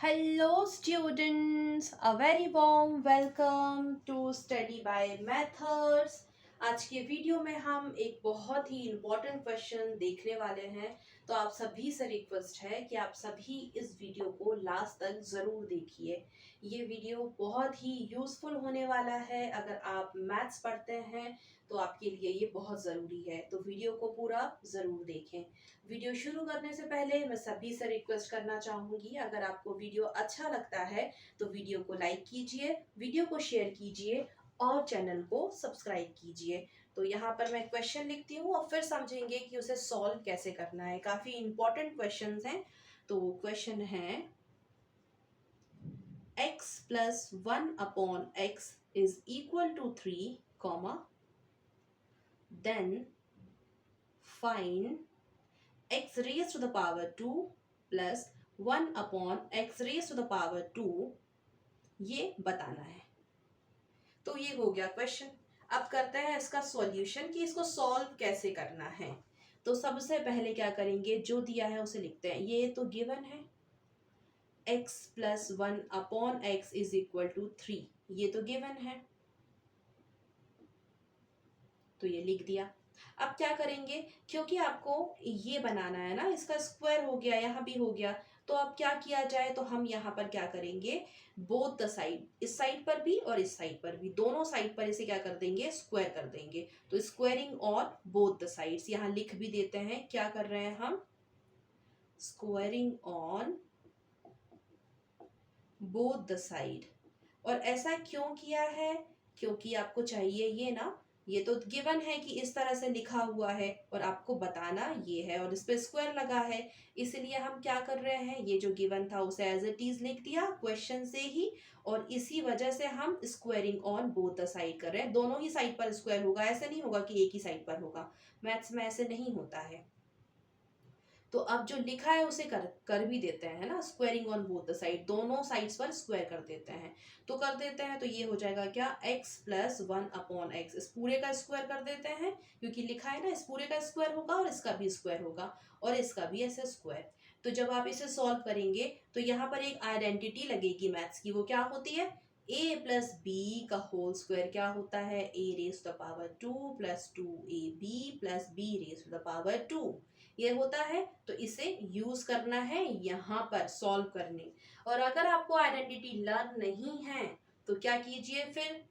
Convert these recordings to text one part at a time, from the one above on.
Hello students, a very warm welcome to Study by Methods। आज के video में हम एक बहुत ही इम्पोर्टेंट क्वेश्चन देखने वाले हैं। तो आप सभी से रिक्वेस्ट है कि आप सभी इस वीडियो को लास्ट तक ज़रूर देखिए। ये वीडियो बहुत ही यूज़फुल होने वाला है। अगर आप मैथ्स पढ़ते हैं तो आपके लिए ये बहुत ज़रूरी है, तो वीडियो को पूरा ज़रूर देखें। वीडियो शुरू करने से पहले मैं सभी से रिक्वेस्ट करना चाहूँगी, अगर आपको वीडियो अच्छा लगता है तो वीडियो को लाइक कीजिए, वीडियो को शेयर कीजिए और चैनल को सब्सक्राइब कीजिए। तो यहाँ पर मैं क्वेश्चन लिखती हूँ और फिर समझेंगे कि उसे सॉल्व कैसे करना है। काफ़ी इंपॉर्टेंट क्वेश्चंस हैं। तो क्वेश्चन है x plus 1/x is equal to 3, then find x raised to the power 2 plus 1 upon x raised to the power 2, ये बताना है। तो ये हो गया क्वेश्चन। अब करते हैं इसका सॉल्यूशन कि इसको सॉल्व कैसे करना है। तो सबसे पहले क्या करेंगे, जो दिया है उसे लिखते हैं। ये तो गिवन है, x plus 1/x is equal to 3, ये तो गिवन है, तो ये लिख दिया। अब क्या करेंगे, क्योंकि आपको ये बनाना है ना, इसका स्क्वायर हो गया, यहाँ भी हो गया, तो अब क्या किया जाए, तो हम यहाँ पर क्या करेंगे, बोथ द साइड, इस साइड पर भी और इस साइड पर भी, दोनों साइड पर इसे क्या कर देंगे, स्क्वायर कर देंगे। तो squaring on both the sides, यहाँ लिख भी देते हैं, क्या कर रहे हैं हम, squaring on both the side. और ऐसा क्यों किया है, क्योंकि आपको चाहिए ये ना, ये तो गिवन है कि इस तरह से लिखा हुआ है और आपको बताना ये है और इस पे स्क्वायर लगा है, इसलिए हम क्या कर रहे हैं, ये जो गिवन था उसे एज इट इज लिख दिया क्वेश्चन से ही, और इसी वजह से हम squaring on both the side कर रहे हैं। दोनों ही साइड पर स्क्वायर होगा, ऐसे नहीं होगा कि एक ही साइड पर होगा, मैथ्स में ऐसे नहीं होता है। तो अब जो लिखा है उसे कर कर भी देते हैं, है ना, squaring on both the side, दोनों साइड्स पर स्क्वायर कर देते हैं। तो कर देते हैं, तो ये हो जाएगा क्या, x प्लस 1/x, इस पूरे का स्क्वायर कर देते हैं, क्योंकि लिखा है ना, इस पूरे का स्क्वायर होगा और इसका भी स्क्वायर होगा और इसका भी ऐसे स्क्वायर। तो जब आप इसे सॉल्व करेंगे तो यहाँ पर एक आइडेंटिटी लगेगी मैथ्स की, वो क्या होती है, a प्लस बी का होल स्क्वायर क्या होता है, a raise to the power 2 plus 2ab plus b raise to the power 2, ये होता है। तो इसे यूज करना है यहाँ पर सॉल्व करने। और अगर आपको आइडेंटिटी लर्न नहीं है तो क्या कीजिए,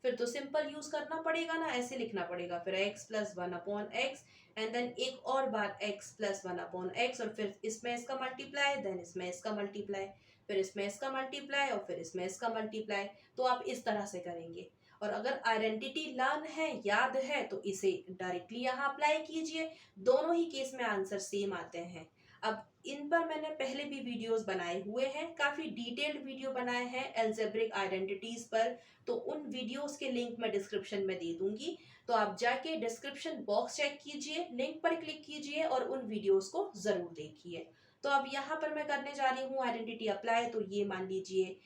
फिर तो सिंपल यूज करना पड़ेगा ना, ऐसे लिखना पड़ेगा, फिर x plus 1/x and then एक और बार x प्लस 1/x, और फिर इसमें इसका मल्टीप्लाई, देन इसमें इसका मल्टीप्लाई, फिर इसमें इसका मल्टीप्लाई और फिर इसमें इसका मल्टीप्लाई। तो आप इस तरह से करेंगे। और अगर आइडेंटिटी लर्न है, याद है, तो इसे डायरेक्टली यहाँ अप्लाई कीजिए, दोनों ही केस में आंसर सेम आते हैं। अब इन पर मैंने पहले भी वीडियोस बनाए हुए हैं, काफ़ी डिटेल्ड वीडियो बनाए हैं एल्जेब्रिक आइडेंटिटीज़ पर, तो उन वीडियोस के लिंक मैं डिस्क्रिप्शन में दे दूंगी। तो आप जाके डिस्क्रिप्शन बॉक्स चेक कीजिए, लिंक पर क्लिक कीजिए और उन वीडियोस को ज़रूर देखिए। तो अब यहाँ पर मैं करने जा रही हूँ आइडेंटिटी अप्लाई। तो ये मान लीजिए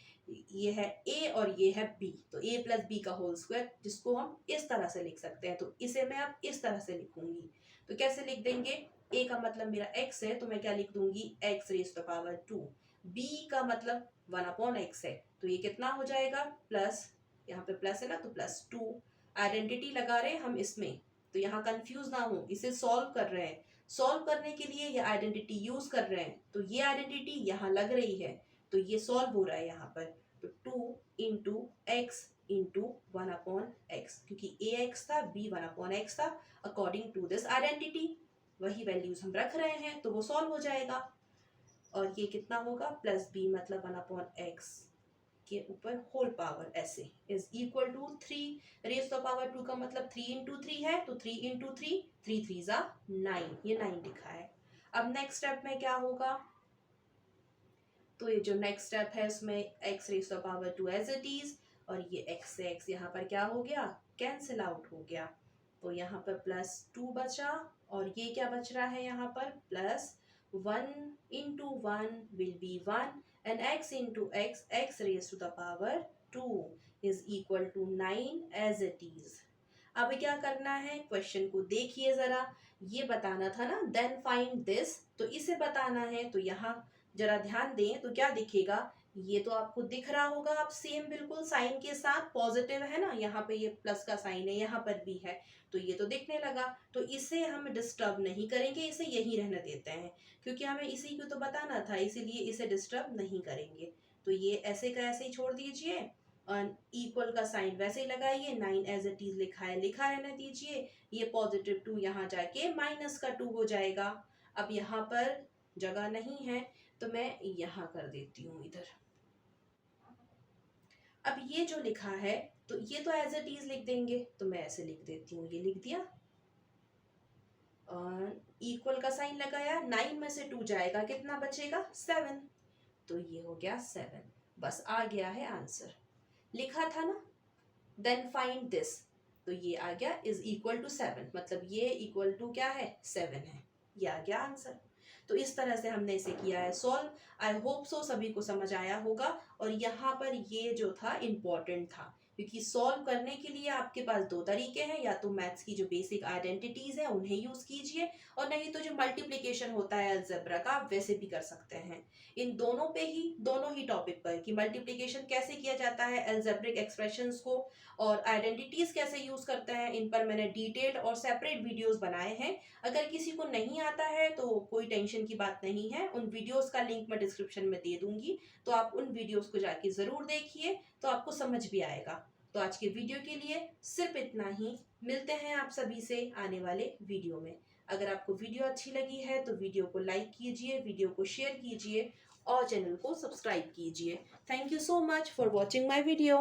ये है a और ये है b, तो a प्लस बी का होल स्क्वायर, जिसको हम इस तरह से लिख सकते हैं, तो इसे मैं अब इस तरह से लिखूंगी। तो कैसे लिख देंगे, a का मतलब मेरा x है, तो मैं क्या लिख दूंगी, x raise to power 2, b का मतलब 1/x है, तो ये कितना हो जाएगा, प्लस, यहाँ पे प्लस है ना, तो प्लस 2, आइडेंटिटी लगा रहे हैं हम इसमें, तो यहाँ कंफ्यूज ना हो, इसे सॉल्व कर रहे हैं, सॉल्व करने के लिए ये आइडेंटिटी यूज कर रहे हैं, तो ये आइडेंटिटी यहाँ लग रही है, तो ये सॉल्व हो रहा है यहाँ पर। तो 2 इंटू एक्स इंटू 1/x, क्योंकि ए एक्स था, बी 1/x था, अकॉर्डिंग टू दिस आइडेंटिटी वही वैल्यूज हम रख रहे हैं, तो वो सॉल्व हो जाएगा। और ये कितना होगा, प्लस बी मतलब 1/x के ऊपर होल पावर ऐसे is equal to 3 raise to power 2 का मतलब 3 इंटू 3 है, तो 3 इंटू 3, 3 3 जा 9, ये 9 लिखा है। अब नेक्स्ट स्टेप में क्या होगा, तो ये जो नेक्स्ट स्टेप है उसमें x raise to power 2 as it is, और ये x से x यहाँ पर क्या हो गया, कैंसिल आउट हो गया, तो यहाँ पर प्लस 2 बचा, और ये क्या बच रहा है यहाँ पर, plus 1 into 1 will be 1 and x into x, x raise to the power 2 is equal to 9 as it is. अब क्या करना है, क्वेश्चन को देखिए जरा, ये बताना था ना, देन फाइंड दिस, तो इसे बताना है। तो यहाँ जरा ध्यान दें तो क्या दिखेगा, ये तो आपको दिख रहा होगा, आप सेम बिल्कुल साइन के साथ पॉजिटिव है ना, यहाँ पे ये प्लस का साइन है, यहाँ पर भी है, तो ये तो दिखने लगा। तो इसे हम डिस्टर्ब नहीं करेंगे, इसे यही रहने देते हैं, क्योंकि हमें इसी को तो बताना था, इसीलिए इसे डिस्टर्ब नहीं करेंगे। तो ये ऐसे का ऐसे ही छोड़ दीजिए, और इक्वल का साइन वैसे ही लगाइए, 9 एज इट इज लिखा है लिखा रहने दीजिए। ये पॉजिटिव 2 यहाँ जाके माइनस का 2 हो जाएगा। अब यहाँ पर जगह नहीं है, तो मैं यहाँ कर देती हूँ इधर। अब ये जो लिखा है, तो ये तो एज इट इज लिख देंगे, तो मैं ऐसे लिख देती हूँ, ये लिख दिया, और इक्वल का साइन लगाया, 9 में से 2 जाएगा, कितना बचेगा 7, तो ये हो गया 7। बस आ गया है आंसर, लिखा था ना, देन फाइंड दिस, तो ये आ गया इज इक्वल टू 7, मतलब ये इक्वल टू क्या है 7 है, ये आ गया आंसर। तो इस तरह से हमने इसे किया है सॉल्व। आई होप सो सभी को समझ आया होगा। और यहाँ पर ये जो था इम्पोर्टेंट था, क्योंकि सॉल्व करने के लिए आपके पास दो तरीके हैं, या तो मैथ्स की जो बेसिक आइडेंटिटीज है उन्हें यूज कीजिए, और नहीं तो जो मल्टीप्लिकेशन होता है अलजेब्रा का, आप वैसे भी कर सकते हैं। इन दोनों ही टॉपिक पर कि मल्टीप्लिकेशन कैसे किया जाता है अलजेब्रिक एक्सप्रेशंस को, और आइडेंटिटीज कैसे यूज करते हैं, इन पर मैंने डिटेल्ड और सेपरेट वीडियोस बनाए हैं। अगर किसी को नहीं आता है तो कोई टेंशन की बात नहीं है, उन वीडियोस का लिंक मैं डिस्क्रिप्शन में दे दूंगी, तो आप उन वीडियोस को जाके ज़रूर देखिए, तो आपको समझ भी आएगा। तो आज के वीडियो के लिए सिर्फ इतना ही, मिलते हैं आप सभी से आने वाले वीडियो में। अगर आपको वीडियो अच्छी लगी है तो वीडियो को लाइक कीजिए, वीडियो को शेयर कीजिए, और चैनल को सब्सक्राइब कीजिए। Thank you so much for watching my video.